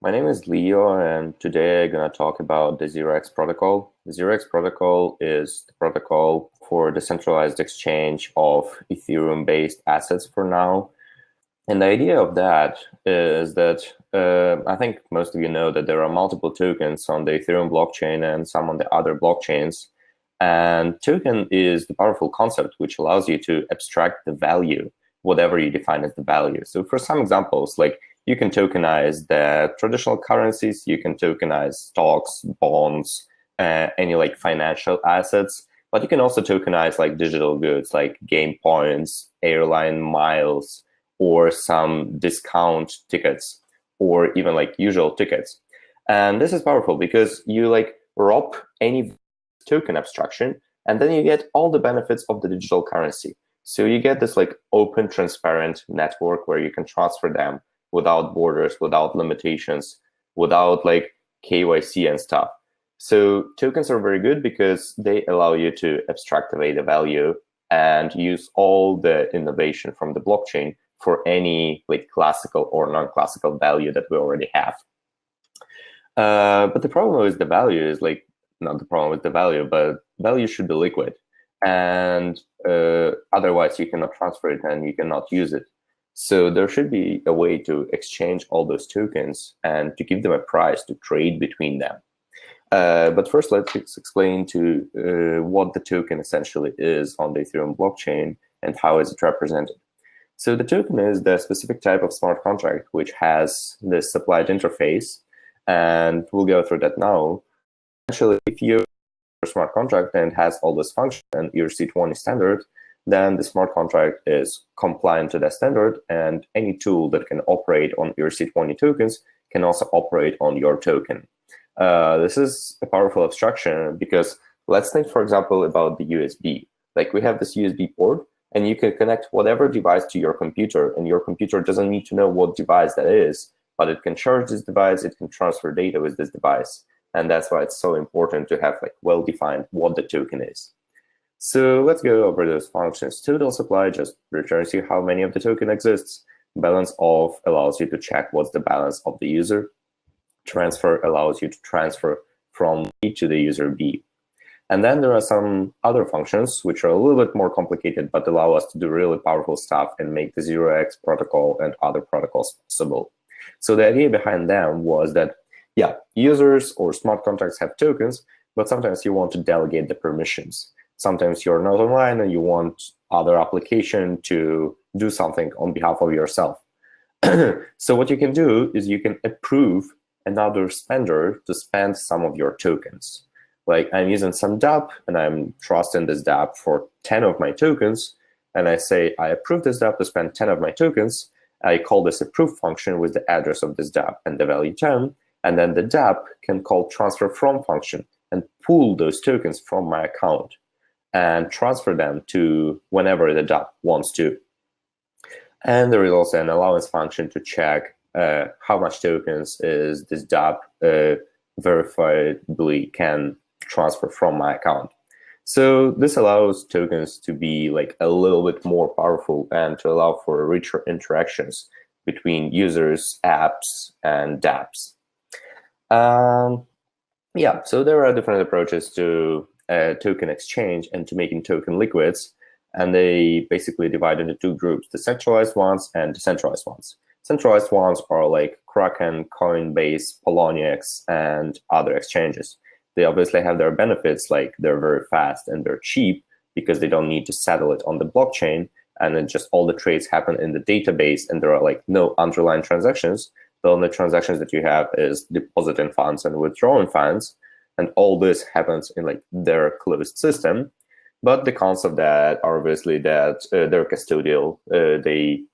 My name is Leo, and today I'm going to talk about the 0x protocol. The 0x protocol is the protocol for decentralized exchange of Ethereum-based assets for now. And the idea of that is that I think most of you know that there are multiple tokens on the Ethereum blockchain and some on the other blockchains. And token is the powerful concept which allows you to abstract the value, whatever you define as the value. So for some examples, like you can tokenize the traditional currencies, you can tokenize stocks, bonds, any like financial assets, but you can also tokenize like digital goods like game points, airline miles, or some discount tickets, or even like usual tickets. And this is powerful because you like rob any token abstraction, and then you get all the benefits of the digital currency. So you get this like open, transparent network where you can transfer them without borders, without limitations, without like KYC and stuff. So tokens are very good because they allow you to abstract away the value and use all the innovation from the blockchain for any like classical or non-classical value that we already have. But the problem with the value is like, not the problem with the value, but value should be liquid. And otherwise you cannot transfer it and you cannot use it. So there should be a way to exchange all those tokens and to give them a price to trade between them. But first, let's explain to what the token essentially is on the Ethereum blockchain and how is it represented. So the token is the specific type of smart contract which has this supplied interface, and we'll go through that now. Essentially, if you have a smart contract and has all this function and ERC20 standard, then the smart contract is compliant to that standard, and any tool that can operate on ERC20 tokens can also operate on your token. This is a powerful abstraction because let's think, for example, about the USB. Like we have this USB port, and you can connect whatever device to your computer, and your computer doesn't need to know what device that is, but it can charge this device, it can transfer data with this device. And that's why it's so important to have like well-defined what the token is. So let's go over those functions. Total supply just returns you how many of the token exists. Balance of allows you to check what's the balance of the user. Transfer allows you to transfer from A to the user B. And then there are some other functions which are a little bit more complicated, but allow us to do really powerful stuff and make the 0x protocol and other protocols possible. So the idea behind them was that, yeah, users or smart contracts have tokens, but sometimes you want to delegate the permissions. Sometimes you're not online and you want other application to do something on behalf of yourself. So what you can do is you can approve another spender to spend some of your tokens. Like I'm using some DApp and I'm trusting this DApp for 10 of my tokens. And I say, I approve this DApp to spend 10 of my tokens. I call this approve function with the address of this DApp and the value 10. And then the DApp can call transfer from function and pull those tokens from my account and transfer them to whenever the DApp wants to. And there is also an allowance function to check how much tokens is this DApp verifiably can transfer from my account. So this allows tokens to be like a little bit more powerful and to allow for richer interactions between users, apps, and DApps. Yeah, so there are different approaches to token exchange and to making token liquids, and they basically divide into two groups: the centralized ones and decentralized ones. Centralized ones are like Kraken, Coinbase, Poloniex, and other exchanges. They obviously have their benefits, like they're very fast and they're cheap because they don't need to settle it on the blockchain, and then just all the trades happen in the database and there are like no underlying transactions. The only transactions that you have is depositing funds and withdrawing funds, and all this happens in like their closed system. But the cons of that are obviously that they're custodial, they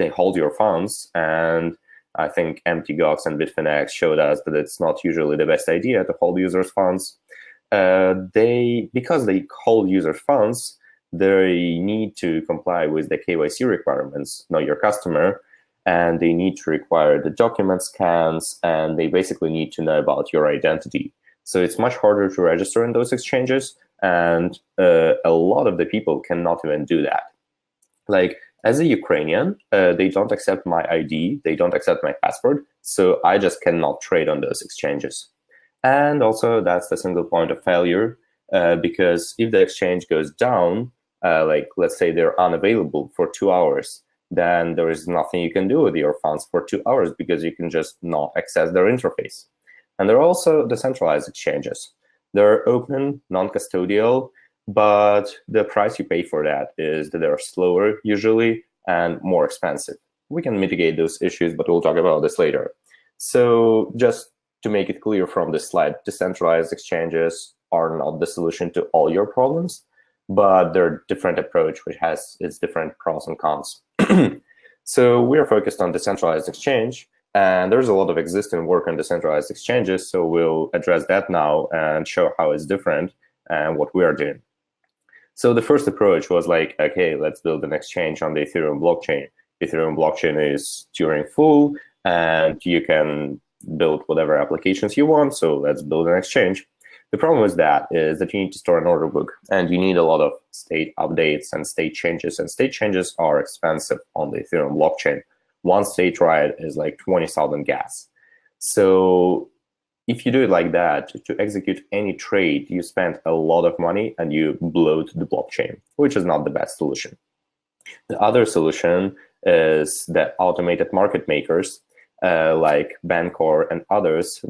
hold your funds, and I think MTGOX and Bitfinex showed us that it's not usually the best idea to hold users' funds. Because they hold users' funds, they need to comply with the KYC requirements, know your customer, and they need to require the document scans, and they basically need to know about your identity. So it's much harder to register in those exchanges, and a lot of the people cannot even do that. Like As a Ukrainian, they don't accept my ID, they don't accept my passport, so I just cannot trade on those exchanges. And also, that's the single point of failure, because if the exchange goes down, like let's say they're unavailable for 2 hours, then there is nothing you can do with your funds for 2 hours because you can just not access their interface. And there are also decentralized exchanges. They're open, non-custodial, but the price you pay for that is that they're slower usually and more expensive. We can mitigate those issues, but we'll talk about this later. So just to make it clear from this slide, decentralized exchanges are not the solution to all your problems, but they're a different approach which has its different pros and cons. So we are focused on decentralized exchange, and there's a lot of existing work on decentralized exchanges, so we'll address that now and show how it's different and what we are doing. So the first approach was like, okay, let's build an exchange on the Ethereum blockchain. Ethereum blockchain is Turing full, and you can build whatever applications you want, so let's build an exchange. The problem with that is that you need to store an order book, and you need a lot of state updates and state changes are expensive on the Ethereum blockchain. One state write is like 20,000 gas. So if you do it like that, to execute any trade, you spend a lot of money and you bloat the blockchain, which is not the best solution. The other solution is that automated market makers, like Bancor and others.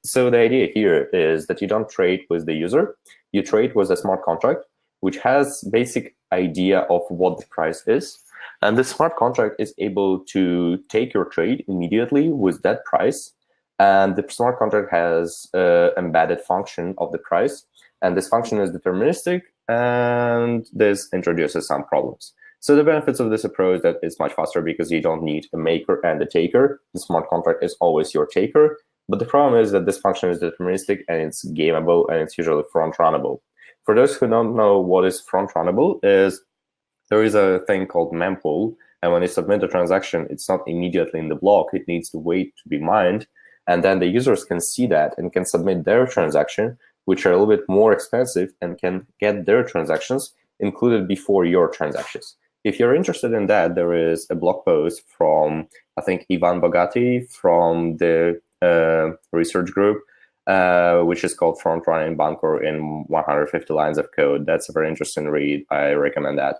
So the idea here is that you don't trade with the user, you trade with a smart contract, which has basic idea of what the price is. And the smart contract is able to take your trade immediately with that price. And the smart contract has an embedded function of the price. And this function is deterministic, and this introduces some problems. So the benefits of this approach that it's much faster because you don't need a maker and a taker. The smart contract is always your taker. But the problem is that this function is deterministic and it's gameable and it's usually front-runnable. For those who don't know what is front-runnable, there is a thing called mempool. And when you submit a transaction, it's not immediately in the block. It needs to wait to be mined. And then the users can see that and can submit their transaction, which are a little bit more expensive, and can get their transactions included before your transactions. If you're interested in that, there is a blog post from, I think, Ivan Bogati from the research group, which is called Front Running Bancor in 150 lines of code. That's a very interesting read. I recommend that.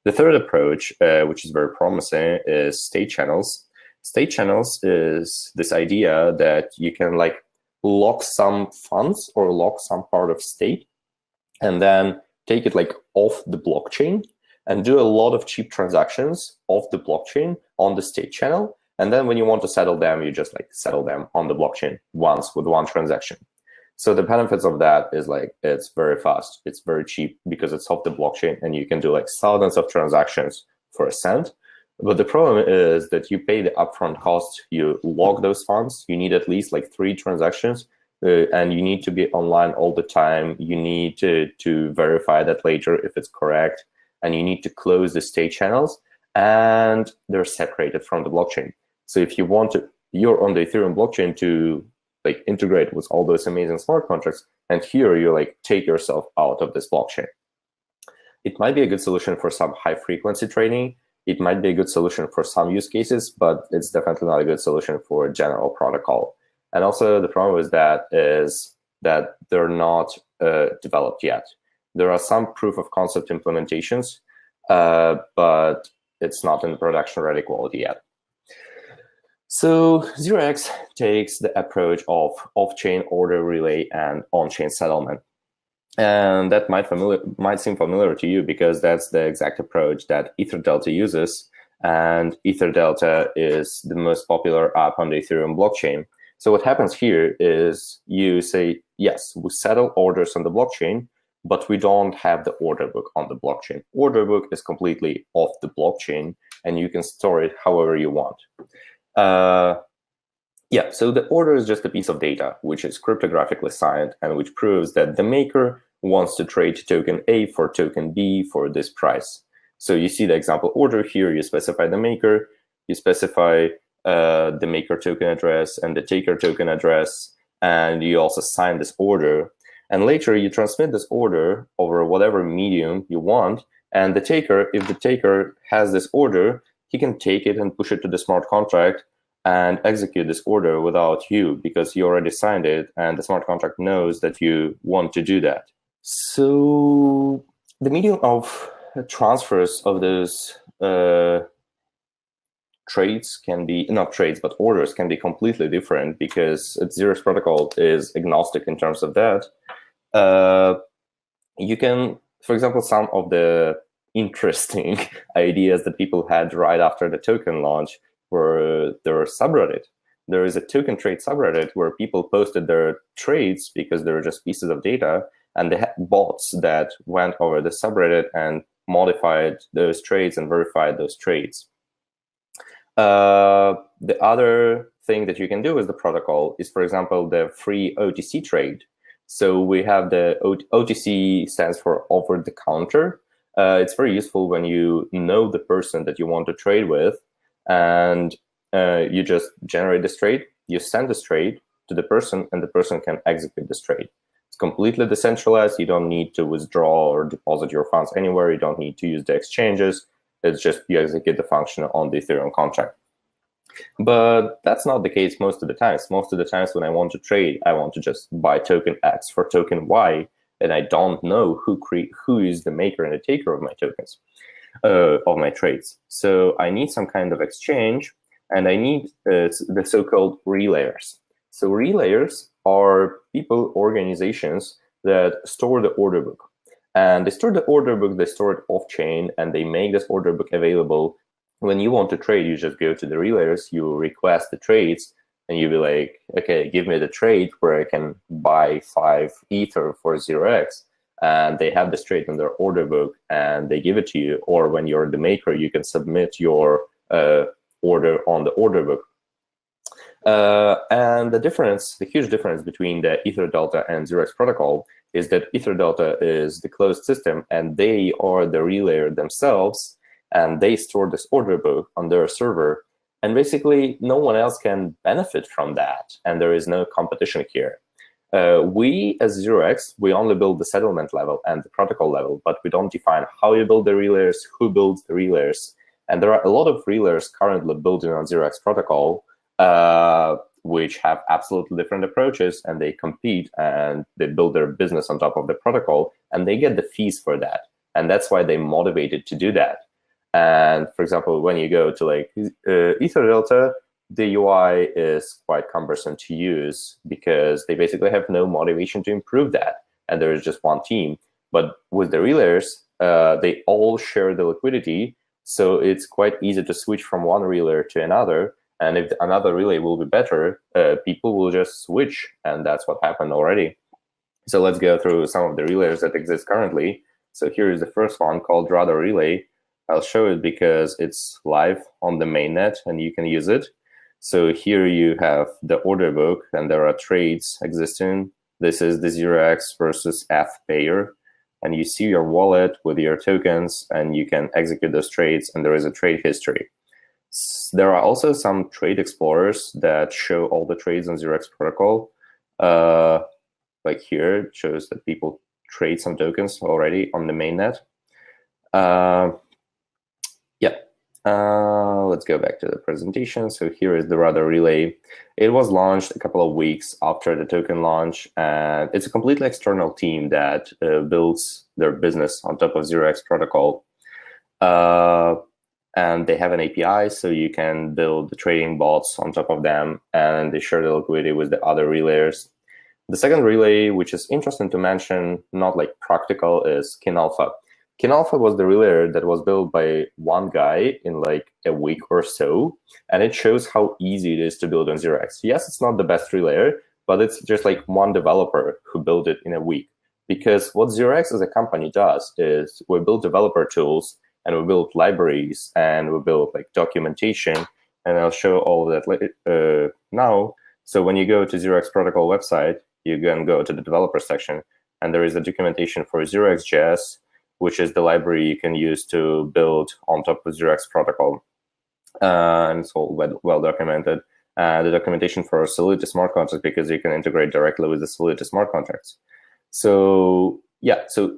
The third approach, which is very promising, is state channels. State channels is this idea that you can like lock some funds or lock some part of state and then take it like off the blockchain and do a lot of cheap transactions off the blockchain on the state channel. And then when you want to settle them, you just like settle them on the blockchain once with one transaction. So the benefits of that is like, it's very fast, it's very cheap because it's off the blockchain and you can do like thousands of transactions for $0.01. But the problem is that you pay the upfront cost, you log those funds, you need at least like 3 transactions, and you need to be online all the time. You need to verify that later if it's correct, and you need to close the state channels, and they're separated from the blockchain. So if you want to, you're on the Ethereum blockchain to like integrate with all those amazing smart contracts, and here you like take yourself out of this blockchain. It might be a good solution for some high frequency trading. It might be a good solution for some use cases, but it's definitely not a good solution for a general protocol. And also the problem with that is that they're not developed yet. There are some proof of concept implementations, but it's not in production ready quality yet. So 0x takes the approach of off-chain order relay and on-chain settlement. And that might seem familiar to you because that's the exact approach that EtherDelta uses. And EtherDelta is the most popular app on the Ethereum blockchain. So what happens here is you say, yes, we settle orders on the blockchain, but we don't have the order book on the blockchain. Order book is completely off the blockchain, and you can store it however you want. Yeah, so the order is just a piece of data, which is cryptographically signed and which proves that the maker wants to trade token A for token B for this price. So you see the example order here, you specify the maker, you specify the maker token address and the taker token address, and you also sign this order. And later you transmit this order over whatever medium you want, And the taker, if the taker has this order, he can take it and push it to the smart contract and execute this order without you, because you already signed it, and the smart contract knows that you want to do that. So the medium of transfers of those trades can be, not trades, but orders can be completely different, because Xerox protocol is agnostic in terms of that. You can, for example, some of the interesting ideas that people had right after the token launch were their subreddit. There is a token trade subreddit where people posted their trades because they're just pieces of data, and they had bots that went over the subreddit and modified those trades and verified those trades. The other thing that you can do with the protocol is, for example, the free OTC trade. So we have the OTC stands for over the counter. It's very useful when you know the person that you want to trade with, and you just generate this trade, you send this trade to the person, and the person can execute this trade. It's completely decentralized. You don't need to withdraw or deposit your funds anywhere. You don't need to use the exchanges. It's just you execute the function on the Ethereum contract. But that's not the case most of the times. Most of the times when I want to trade, I want to just buy token X for token Y, and I don't know who is the maker and the taker of my tokens, of my trades. So I need some kind of exchange, and I need the so-called relayers. So relayers are people, organizations that store the order book. And they store the order book, they store it off-chain, and they make this order book available. When you want to trade, you just go to the relayers, you request the trades, and you be like, okay, give me the trade where I can buy 5 Ether for 0x. And they have this trade in their order book, and they give it to you. Or when you're the maker, you can submit your order on the order book. And the difference, the huge difference between the EtherDelta and 0x protocol is that EtherDelta is the closed system, and they are the relayer themselves, and they store this order book on their server. And basically, no one else can benefit from that, and there is no competition here. We, as 0x, we only build the settlement level and the protocol level, but we don't define how you build the relayers, who builds the relayers. And there are a lot of relayers currently building on 0x protocol, which have absolutely different approaches, and they compete and they build their business on top of the protocol, and they get the fees for that. And that's why they're motivated to do that. And for example, when you go to like EtherDelta, the UI is quite cumbersome to use because they basically have no motivation to improve that. And there is just one team. But with the relayers, they all share the liquidity. So it's quite easy to switch from one relayer to another. And if another relay will be better, people will just switch. And that's what happened already. So let's go through some of the relayers that exist currently. So here is the first one called Radar Relay. I'll show it because it's live on the mainnet and you can use it. So here you have the order book and there are trades existing. This is the 0x versus F pair. And you see your wallet with your tokens and you can execute those trades, and there is a trade history. There are also some trade explorers that show all the trades on 0x protocol. Like here, it shows that people trade some tokens already on the mainnet. Let's go back to the presentation. So here is the Radar Relay. It was launched a couple of weeks after the token launch, and it's a completely external team that builds their business on top of 0x protocol. And they have an API, so you can build the trading bots on top of them, and they share the liquidity with the other relayers. The second relay, which is interesting to mention, not like practical, is Kinalpha. Kinalpha was the relayer that was built by one guy in like a week or so, and it shows how easy it is to build on 0x. Yes, it's not the best relayer, but it's just like one developer who built it in a week. Because what 0x as a company does is we build developer tools, and we build libraries, and we build like documentation, and I'll show all of that now. So when you go to 0x protocol website, you can go to the developer section, and there is a documentation for 0x.js, which is the library you can use to build on top of 0x protocol. And it's all well documented. The documentation for Solidity smart contracts, because you can integrate directly with the Solidity smart contracts. So yeah, so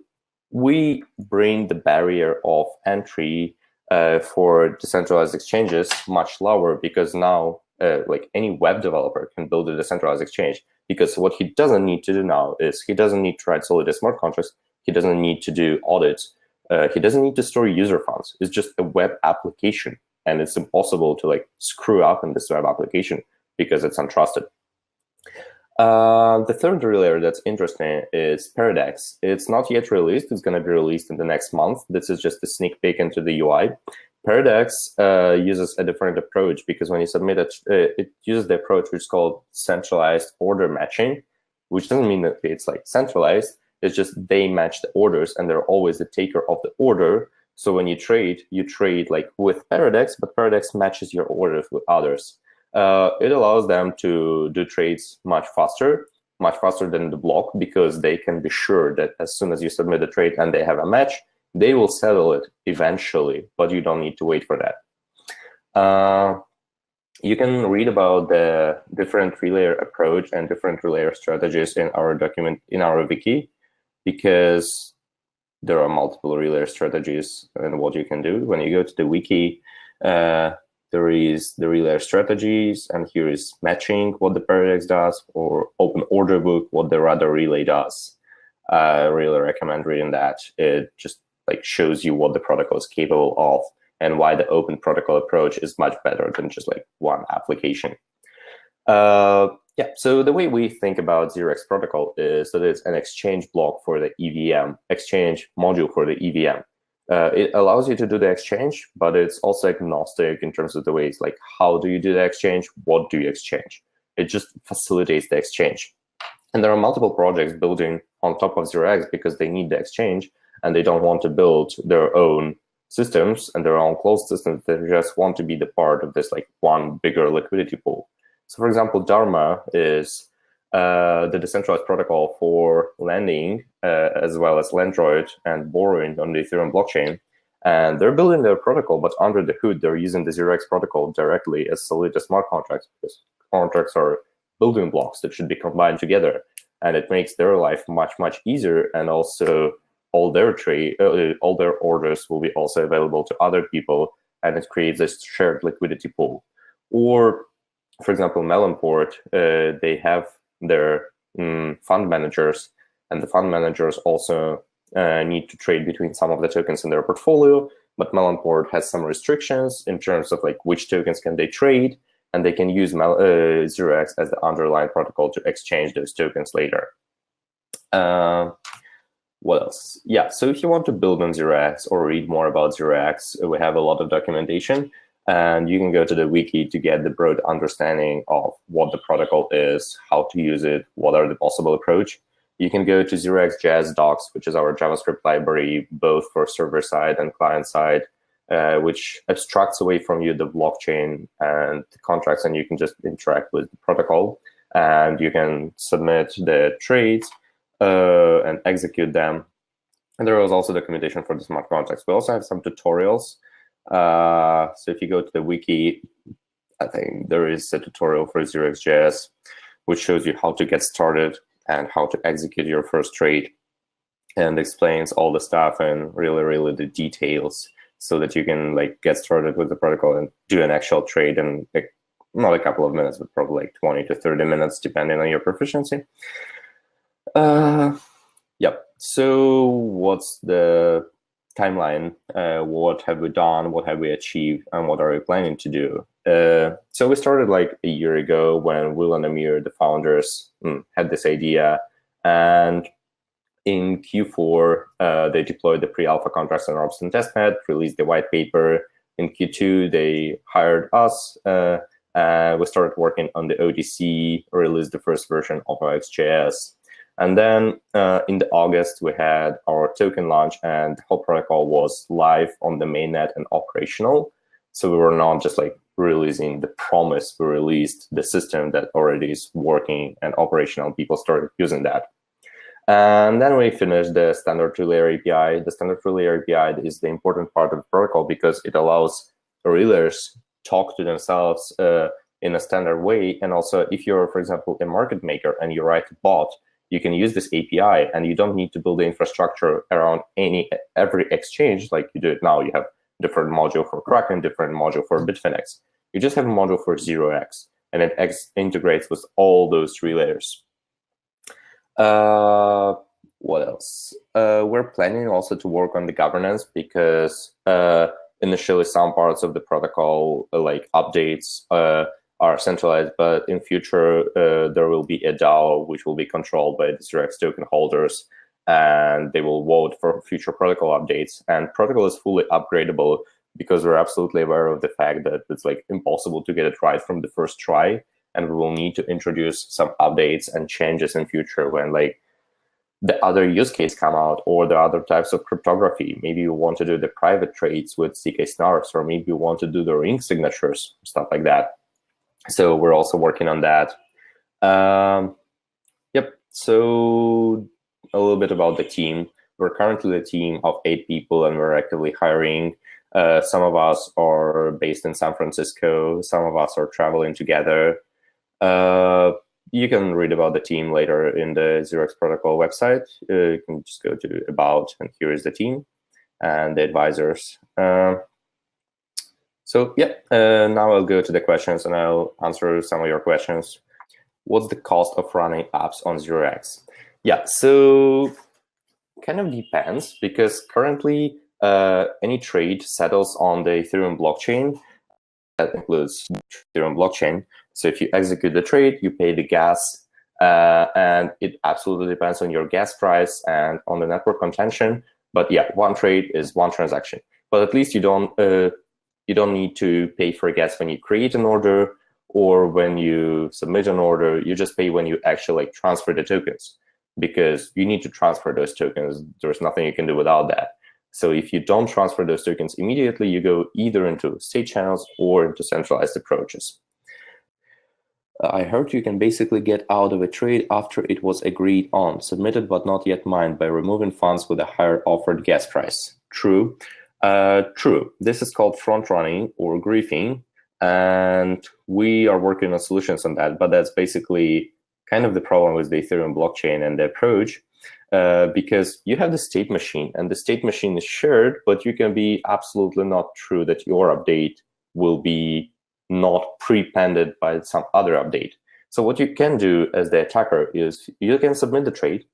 we bring the barrier of entry for decentralized exchanges much lower, because now like any web developer can build a decentralized exchange, because what he doesn't need to do now is he doesn't need to write solid smart contracts. He doesn't need to do audits. He doesn't need to store user funds. It's just a web application, and it's impossible to like screw up in this web application because it's untrusted. The third layer that's interesting is Paradex. It's not yet released. It's going to be released in the next month. This is just a sneak peek into the UI. Paradex uses a different approach, because when you submit it, it uses the approach which is called centralized order matching, which doesn't mean that it's like centralized. It's just they match the orders, and they're always the taker of the order. So when you trade like with Paradex, but Paradex matches your orders with others. It allows them to do trades much faster than the block, because they can be sure that as soon as you submit a trade and they have a match, they will settle it eventually, but you don't need to wait for that. You can read about the different three-layer approach and different three-layer strategies in our document, in our wiki, because there are multiple three-layer strategies and what you can do. When you go to the wiki, there is the three-layer strategies, and here is matching, what the Paradex does, or open order book, what the Rudder relay does. I really recommend reading that. It just like shows you what the protocol is capable of and why the open protocol approach is much better than just like one application. Yeah, so the way we think about 0x protocol is that it's an exchange block for the EVM, exchange module for the EVM. It allows you to do the exchange, but it's also agnostic in terms of the ways, like how do you do the exchange, what do you exchange? It just facilitates the exchange. And there are multiple projects building on top of 0x because they need the exchange, and they don't want to build their own systems and their own closed systems. They just want to be the part of this like one bigger liquidity pool. So for example, Dharma is the decentralized protocol for lending, as well as Lendroid and borrowing on the Ethereum blockchain. And they're building their protocol, but under the hood, they're using the 0x protocol directly as solid smart contracts, because contracts are building blocks that should be combined together. And it makes their life much, much easier. And also all their all their orders will be also available to other people, and it creates a shared liquidity pool. Or, for example, Melonport, they have their fund managers, and the fund managers also need to trade between some of the tokens in their portfolio, but Melonport has some restrictions in terms of like which tokens can they trade, and they can use 0x as the underlying protocol to exchange those tokens later. What else? Yeah, so if you want to build on 0x or read more about 0x, we have a lot of documentation. And you can go to the wiki to get the broad understanding of what the protocol is, how to use it, what are the possible approach. You can go to 0xJS docs, which is our JavaScript library, both for server side and client side, which abstracts away from you the blockchain and the contracts, and you can just interact with the protocol. And you can submit the trades and execute them. And there was also documentation for the smart contracts. We also have some tutorials. So if you go to the wiki, I think there is a tutorial for 0xJS, which shows you how to get started and how to execute your first trade, and explains all the stuff and really the details, so that you can like get started with the protocol and do an actual trade in like, not a couple of minutes, but probably like 20 to 30 minutes, depending on your proficiency. Yep. So what's the timeline? What have we done? What have we achieved? And what are we planning to do? So we started like a year ago when Will and Amir, the founders, had this idea. And in Q4, they deployed the pre-alpha contracts on Robson testnet, released the white paper. In Q2, they hired us. We started working on the ODC, released the first version of our XJS. And then in the August, we had our token launch, and the whole protocol was live on the mainnet and operational. So we were not just like releasing the promise, we released the system that already is working and operational. People started using that. And then we finished the standard two-layer API. The standard two-layer API is the important part of the protocol because it allows relayers talk to themselves in a standard way. And also, if you're, for example, a market maker and you write a bot, you can use this API, and you don't need to build the infrastructure around every exchange like you do it now. You have different module for Kraken, different module for Bitfinex. You just have a module for 0x, and it integrates with all those 3 layers. What else? We're planning also to work on the governance, because initially some parts of the protocol, like updates, are centralized, but in future there will be a DAO which will be controlled by the 0x token holders, and they will vote for future protocol updates. And protocol is fully upgradable, because we're absolutely aware of the fact that it's like impossible to get it right from the first try, and we will need to introduce some updates and changes in future when like the other use case come out, or the other types of cryptography. Maybe you want to do the private trades with CK snarks, or maybe you want to do the ring signatures, stuff like that. So we're also working on that. Yep. So a little bit about the team. We're currently a team of 8 people, and we're actively hiring. Some of us are based in San Francisco. Some of us are traveling together. You can read about the team later in the 0x Protocol website. You can just go to About, and here is the team and the advisors. So yeah, now I'll go to the questions, and I'll answer some of your questions. What's the cost of running apps on 0x? Yeah, so kind of depends, because currently any trade settles on the Ethereum blockchain. That includes Ethereum blockchain. So if you execute the trade, you pay the gas, and it absolutely depends on your gas price and on the network contention. But yeah, one trade is one transaction. But at least you don't need to pay for gas when you create an order or when you submit an order. You just pay when you actually transfer the tokens, because you need to transfer those tokens. There's nothing you can do without that. So if you don't transfer those tokens immediately, you go either into state channels or into centralized approaches. I heard you can basically get out of a trade after it was agreed on, submitted but not yet mined, by removing funds with a higher offered gas price. True. True. This is called front running or griefing, and we are working on solutions on that. But that's basically kind of the problem with the Ethereum blockchain and the approach, because you have the state machine, and the state machine is shared, but you can be absolutely not true that your update will be not pre-pended by some other update. So what you can do as the attacker is you can submit the trade,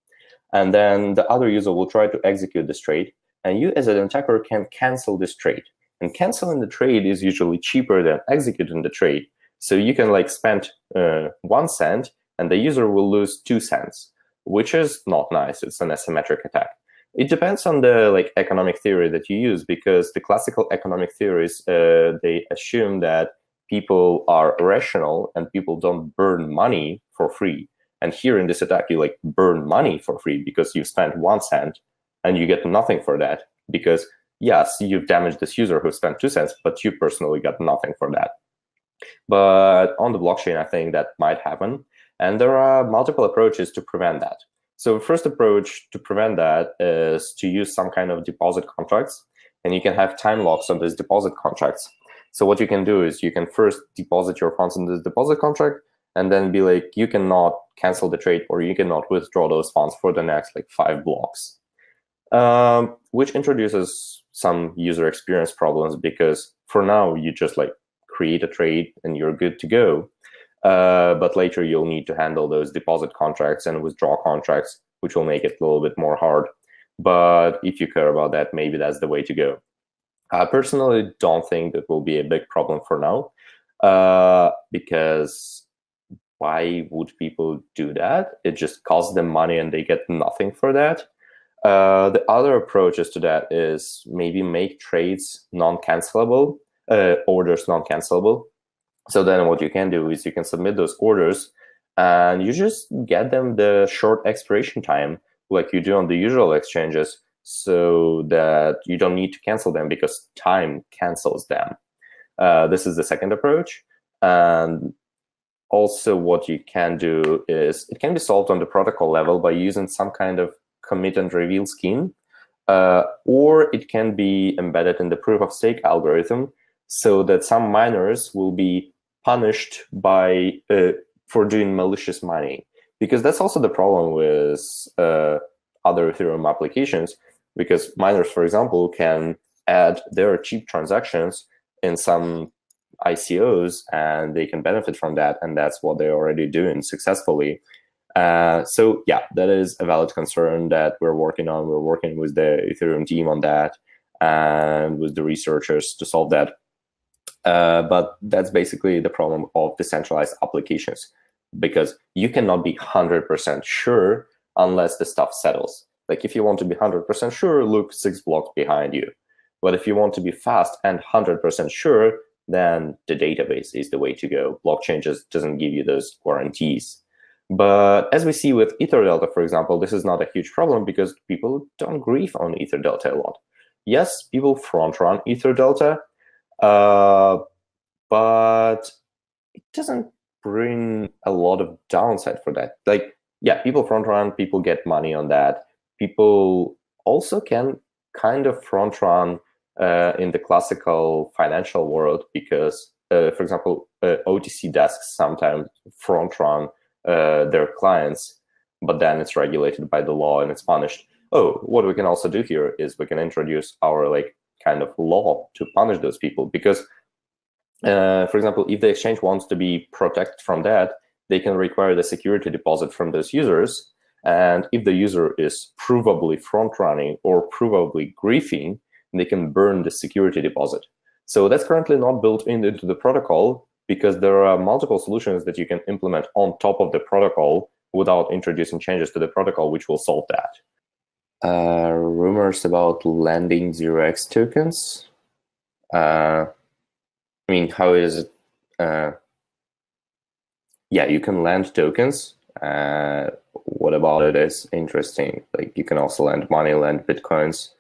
and then the other user will try to execute this trade, and you as an attacker can cancel this trade. And canceling the trade is usually cheaper than executing the trade. So you can like spend 1 cent, and the user will lose 2 cents, which is not nice. It's an asymmetric attack. It depends on the like economic theory that you use, because the classical economic theories, they assume that people are rational and people don't burn money for free. And here in this attack, you like burn money for free, because you spent 1 cent and you get nothing for that, because yes, you've damaged this user who spent 2 cents, but you personally got nothing for that. But on the blockchain, I think that might happen. And there are multiple approaches to prevent that. So the first approach to prevent that is to use some kind of deposit contracts, and you can have time locks on these deposit contracts. So what you can do is you can first deposit your funds in this deposit contract, and then be like, you cannot cancel the trade, or you cannot withdraw those funds for the next like 5 blocks, which introduces some user experience problems, because for now you just like create a trade and you're good to go. But later you'll need to handle those deposit contracts and withdraw contracts, which will make it a little bit more hard. But if you care about that, maybe that's the way to go. I personally don't think that will be a big problem for now, because why would people do that? It just costs them money and they get nothing for that. The other approaches to that is maybe make trades non-cancelable, orders non-cancelable. So then what you can do is you can submit those orders, and you just get them the short expiration time like you do on the usual exchanges, so that you don't need to cancel them, because time cancels them. This is the second approach. And also what you can do is it can be solved on the protocol level by using some kind of commit and reveal scheme, or it can be embedded in the proof of stake algorithm, so that some miners will be punished by for doing malicious mining. because that's also the problem with other Ethereum applications, because miners, for example, can add their cheap transactions in some ICOs and they can benefit from that, and that's what they're already doing successfully. So yeah, that is a valid concern that we're working on. We're working with the Ethereum team on that and with the researchers to solve that. But that's basically the problem of decentralized applications, because you cannot be 100% sure unless the stuff settles. Like if you want to be 100% sure, look 6 blocks behind you. But if you want to be fast and 100% sure, then the database is the way to go. Blockchain just doesn't give you those guarantees. But as we see with EtherDelta, for example, this is not a huge problem because people don't grieve on EtherDelta a lot. Yes, people front run EtherDelta, but it doesn't bring a lot of downside for that. Like, yeah, people front run, people get money on that. People also can kind of front run in the classical financial world because, for example, OTC desks sometimes front run their clients, but then it's regulated by the law and it's punished. Oh, what we can also do here is we can introduce our like kind of law to punish those people, because for example, if the exchange wants to be protected from that, they can require the security deposit from those users. And if the user is provably front running or provably griefing, they can burn the security deposit. So that's currently not built into the protocol, because there are multiple solutions that you can implement on top of the protocol without introducing changes to the protocol, which will solve that. Rumors about lending 0x tokens. I mean, how is it? Yeah, you can lend tokens. What about it is interesting. Like you can also lend money, lend Bitcoins.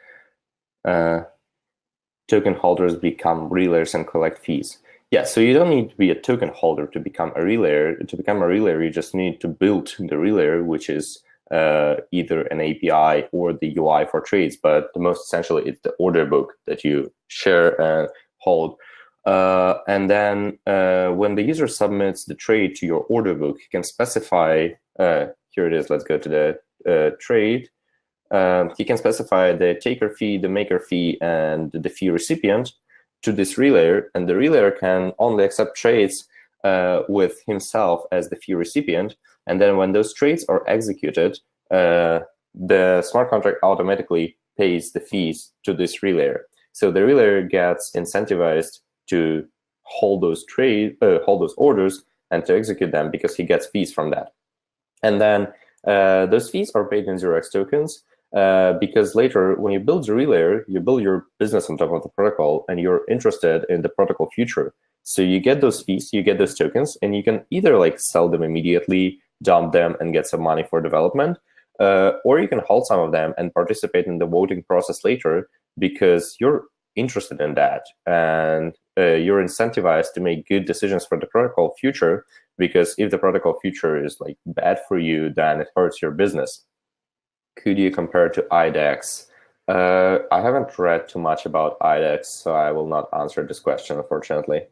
Token holders become relayers and collect fees. Yeah, so you don't need to be a token holder to become a relayer. To become a relayer, you just need to build the relayer, which is either an API or the UI for trades. But the most essentially, it's the order book that you share and hold. And then when the user submits the trade to your order book, you can specify, here it is, let's go to the trade. He can specify the taker fee, the maker fee, and the fee recipient to this relayer, and the relayer can only accept trades with himself as the fee recipient. And then when those trades are executed, the smart contract automatically pays the fees to this relayer. So the relayer gets incentivized to hold those orders and to execute them because he gets fees from that. And then those fees are paid in 0x tokens. Because later, when you build the relayer, you build your business on top of the protocol, and you're interested in the protocol future. So you get those fees, you get those tokens, and you can either like sell them immediately, dump them, and get some money for development, or you can hold some of them and participate in the voting process later because you're interested in that, and you're incentivized to make good decisions for the protocol future. Because if the protocol future is like bad for you, then it hurts your business. Could you compare to IDEX? I haven't read too much about IDEX, so I will not answer this question, unfortunately.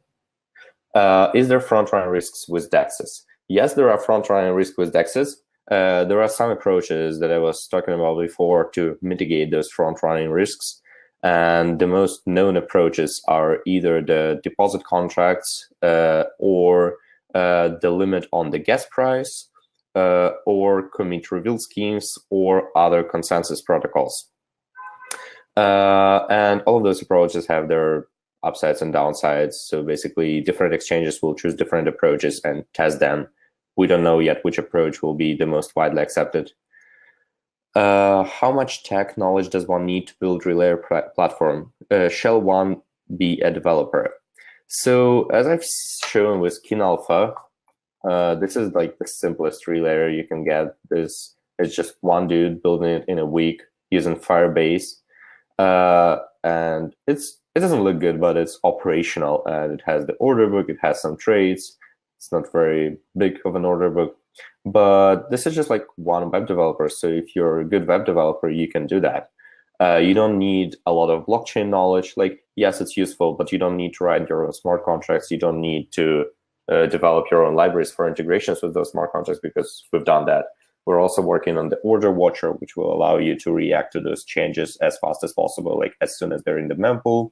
Is there front-running risks with DEXs? Yes, there are front-running risks with DEXs. There are some approaches that I was talking about before to mitigate those front-running risks. And the most known approaches are either the deposit contracts or the limit on the gas price, or commit reveal schemes, or other consensus protocols. And all of those approaches have their upsides and downsides. So basically, different exchanges will choose different approaches and test them. We don't know yet which approach will be the most widely accepted. How much tech knowledge does one need to build relayer platform? Shall one be a developer? So as I've shown with Kin Alpha, this is like the simplest relayer you can get. It's just one dude building it in a week using Firebase, and it doesn't look good, but it's operational, and it has the order book. It has some trades. It's not very big of an order book, but this is just like one web developer. So if you're a good web developer, you can do that. You don't need a lot of blockchain knowledge. Like, yes, it's useful, but you don't need to write your own smart contracts. You don't need to develop your own libraries for integrations with those smart contracts, because we've done that. We're also working on the order watcher, which will allow you to react to those changes as fast as possible, like as soon as they're in the mempool.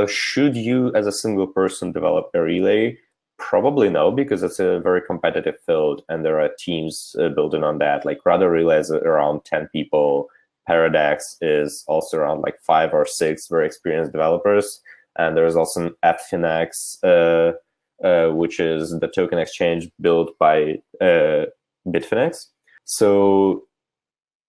Should you, as a single person, develop a relay? Probably no, because it's a very competitive field, and there are teams building on that. Like Rudder Relay is around 10 people. Paradex is also around like 5 or 6 very experienced developers. And there's also an Ffinex, which is the token exchange built by Bitfinex. So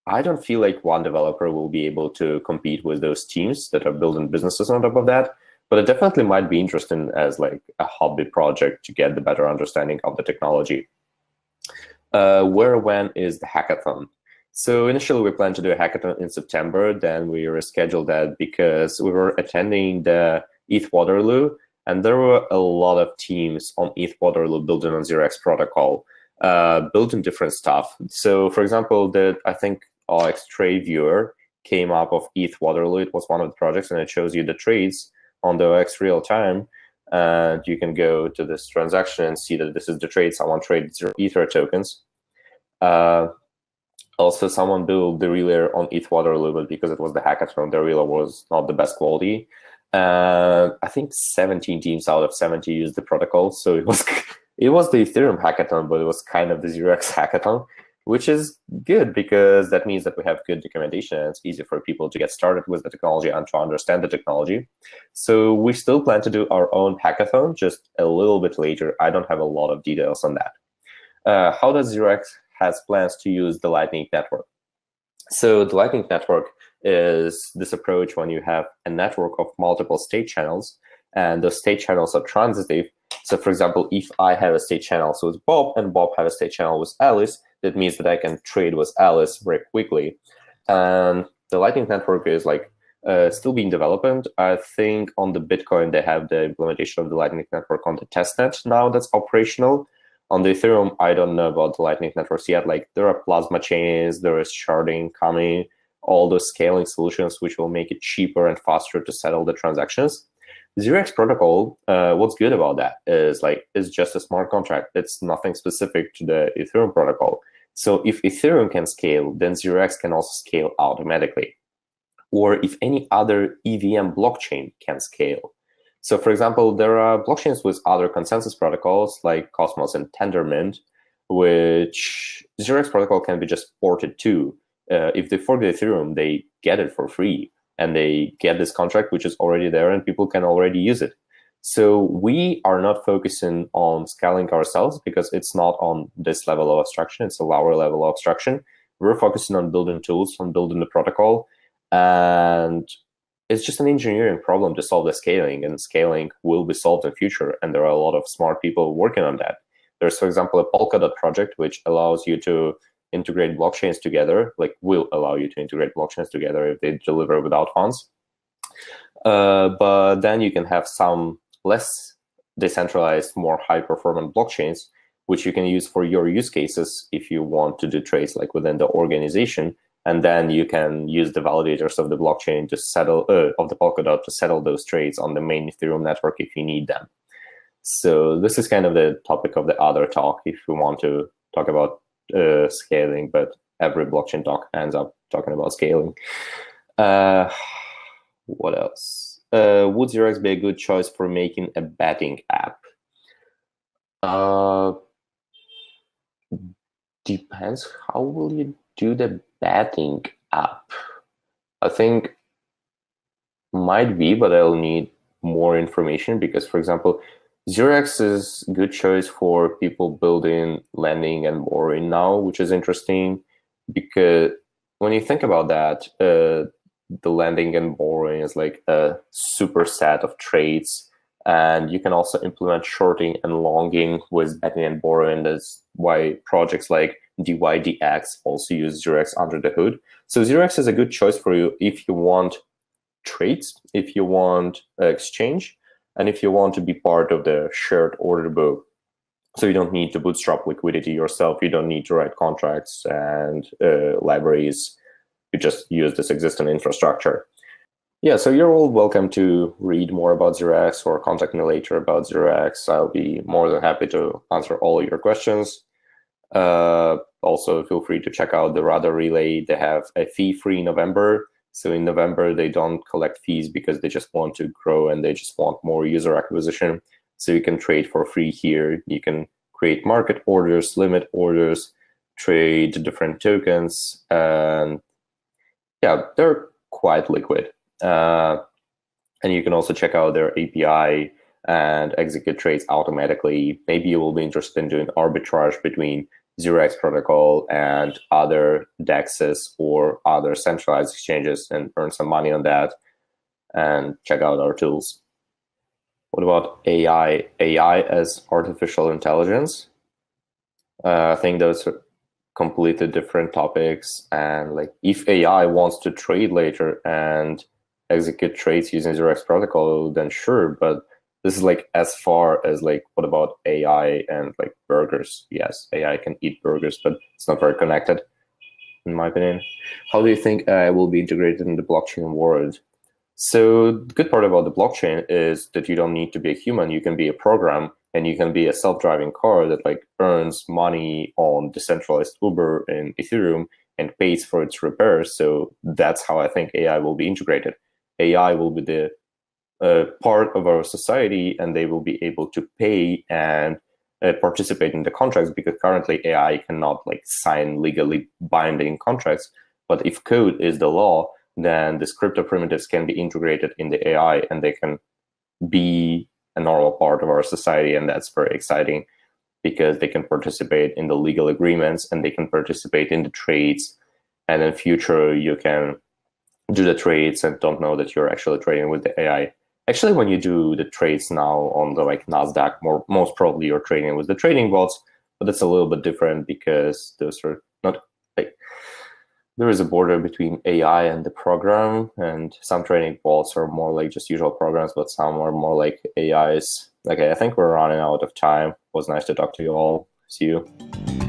I don't feel like one developer will be able to compete with those teams that are building businesses on top of that. But it definitely might be interesting as like a hobby project to get the better understanding of the technology. When is the hackathon? So initially we planned to do a hackathon in September. Then we rescheduled that because we were attending the ETH Waterloo, and there were a lot of teams on ETH Waterloo building on 0x protocol, building different stuff. So for example, I think OX Trade Viewer came up of ETH Waterloo. It was one of the projects, and it shows you the trades on the OX real time. And you can go to this transaction and see that this is the trade. Someone traded 0 Ether tokens. Also, someone built the relay on ETH Waterloo, but because it was the hackathon, the relay was not the best quality. I think 17 teams out of 70 used the protocol. So it was the Ethereum hackathon, but it was kind of the 0x hackathon, which is good because that means that we have good documentation and it's easy for people to get started with the technology and to understand the technology. So we still plan to do our own hackathon, just a little bit later. I don't have a lot of details on that. How does 0x has plans to use the Lightning Network? So the Lightning Network is this approach when you have a network of multiple state channels, and the state channels are transitive. So for example, if I have a state channel with Bob and Bob have a state channel with Alice, that means that I can trade with Alice very quickly. And the Lightning Network is like still being developed. I think on the Bitcoin, they have the implementation of the Lightning Network on the testnet now that's operational. On the Ethereum, I don't know about the Lightning networks yet. Like there are plasma chains, there is sharding coming, all those scaling solutions which will make it cheaper and faster to settle the transactions. 0x protocol, what's good about that is like it's just a smart contract. It's nothing specific to the Ethereum protocol. So if Ethereum can scale, then 0x can also scale automatically. Or if any other EVM blockchain can scale. So for example, there are blockchains with other consensus protocols like Cosmos and Tendermint, which 0x protocol can be just ported to. If they fork Ethereum, they get it for free. And they get this contract, which is already there, and people can already use it. So we are not focusing on scaling ourselves because it's not on this level of abstraction. It's a lower level of abstraction. We're focusing on building tools, on building the protocol. And it's just an engineering problem to solve the scaling, and scaling will be solved in the future. And there are a lot of smart people working on that. There's, for example, a Polkadot project, which allows you to integrate blockchains together, like will allow you to integrate blockchains together if they deliver without funds. But then you can have some less decentralized, more high-performant blockchains, which you can use for your use cases if you want to do trades like within the organization. And then you can use the validators of the blockchain to settle, of the Polkadot to settle those trades on the main Ethereum network if you need them. So this is kind of the topic of the other talk if you want to talk about scaling, but every blockchain talk ends up talking about scaling. What else? Would 0x be a good choice for making a betting app? Depends. How will you do the betting app? I think might be, but I'll need more information because, for example, 0x is a good choice for people building lending and borrowing now, which is interesting because when you think about that, the lending and borrowing is like a superset of trades, and you can also implement shorting and longing with betting and borrowing. That's why projects like DYDX also use 0x under the hood. So 0x is a good choice for you if you want trades, if you want exchange, and if you want to be part of the shared order book. So you don't need to bootstrap liquidity yourself. You don't need to write contracts and libraries. You just use this existing infrastructure. Yeah, so you're all welcome to read more about 0x or contact me later about 0x. I'll be more than happy to answer all your questions. Also, feel free to check out the Radar Relay. They have a fee-free November. So in November, they don't collect fees because they just want to grow and they just want more user acquisition. So you can trade for free here. You can create market orders, limit orders, trade different tokens. And yeah, they're quite liquid. And you can also check out their API and execute trades automatically. Maybe you will be interested in doing arbitrage between 0x protocol and other DEXs or other centralized exchanges and earn some money on that, and check out our tools. What about AI? AI as artificial intelligence? I think those are completely different topics. And like, if AI wants to trade later and execute trades using 0x protocol, then sure. But this is like as far as like, what about AI and like burgers? Yes, AI can eat burgers, but it's not very connected, in my opinion. How do you think AI will be integrated in the blockchain world? So the good part about the blockchain is that you don't need to be a human. You can be a program, and you can be a self-driving car that like earns money on decentralized Uber and Ethereum and pays for its repairs. So that's how I think AI will be integrated. AI will be the part of our society, and they will be able to pay and participate in the contracts, because currently AI cannot like sign legally binding contracts. But if code is the law, then these crypto primitives can be integrated in the AI, and they can be a normal part of our society. And that's very exciting, because they can participate in the legal agreements and they can participate in the trades. And in future, you can do the trades and don't know that you're actually trading with the AI. Actually, when you do the trades now on the like NASDAQ, most probably you're trading with the trading bots, but that's a little bit different, because those are not like, there is a border between AI and the program, and some trading bots are more like just usual programs, but some are more like AIs. Okay, I think we're running out of time. It was nice to talk to you all. See you.